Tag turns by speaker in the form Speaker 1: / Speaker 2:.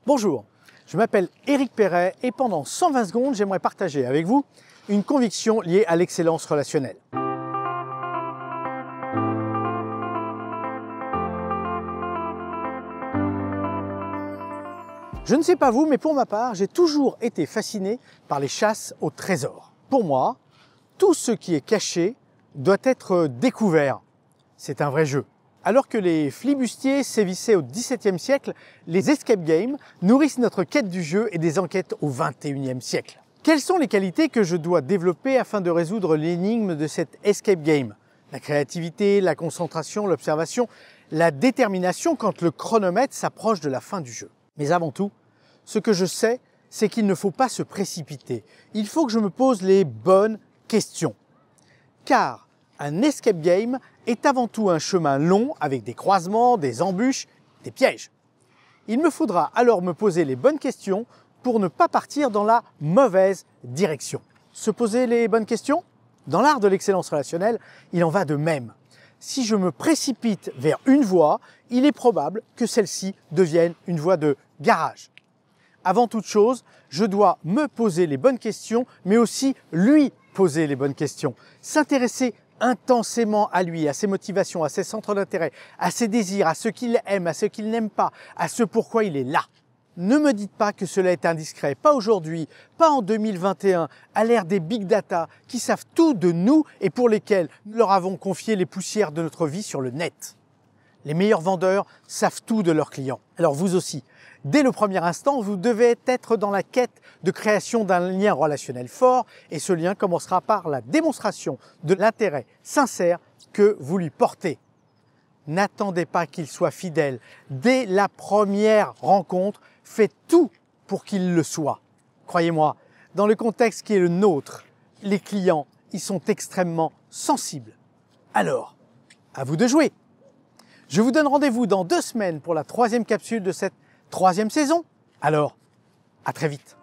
Speaker 1: Bonjour, je m'appelle Éric Perret et pendant 120 secondes, j'aimerais partager avec vous une conviction liée à l'excellence relationnelle. Je ne sais pas vous, mais pour ma part, j'ai toujours été fasciné par les chasses au trésor. Pour moi, tout ce qui est caché doit être découvert. C'est un vrai jeu. Alors que les flibustiers sévissaient au XVIIe siècle, les escape games nourrissent notre quête du jeu et des enquêtes au XXIe siècle. Quelles sont les qualités que je dois développer afin de résoudre l'énigme de cette escape game? La créativité, la concentration, l'observation, la détermination quand le chronomètre s'approche de la fin du jeu. Mais avant tout, ce que je sais, c'est qu'il ne faut pas se précipiter. Il faut que je me pose les bonnes questions. Car un escape game est avant tout un chemin long avec des croisements, des embûches, des pièges. Il me faudra alors me poser les bonnes questions pour ne pas partir dans la mauvaise direction. Se poser les bonnes questions? Dans l'art de l'excellence relationnelle, il en va de même. Si je me précipite vers une voie, il est probable que celle-ci devienne une voie de garage. Avant toute chose, je dois me poser les bonnes questions, mais aussi lui poser les bonnes questions. S'intéresser intensément à lui, à ses motivations, à ses centres d'intérêt, à ses désirs, à ce qu'il aime, à ce qu'il n'aime pas, à ce pourquoi il est là. Ne me dites pas que cela est indiscret, pas aujourd'hui, pas en 2021, à l'ère des big data qui savent tout de nous et pour lesquels nous leur avons confié les poussières de notre vie sur le net. Les meilleurs vendeurs savent tout de leurs clients. Alors vous aussi, dès le premier instant, vous devez être dans la quête de création d'un lien relationnel fort et ce lien commencera par la démonstration de l'intérêt sincère que vous lui portez. N'attendez pas qu'il soit fidèle. Dès la première rencontre, faites tout pour qu'il le soit. Croyez-moi, dans le contexte qui est le nôtre, les clients y sont extrêmement sensibles. Alors, à vous de jouer. Je vous donne rendez-vous dans 2 semaines pour la 3e capsule de cette 3e saison. Alors, à très vite.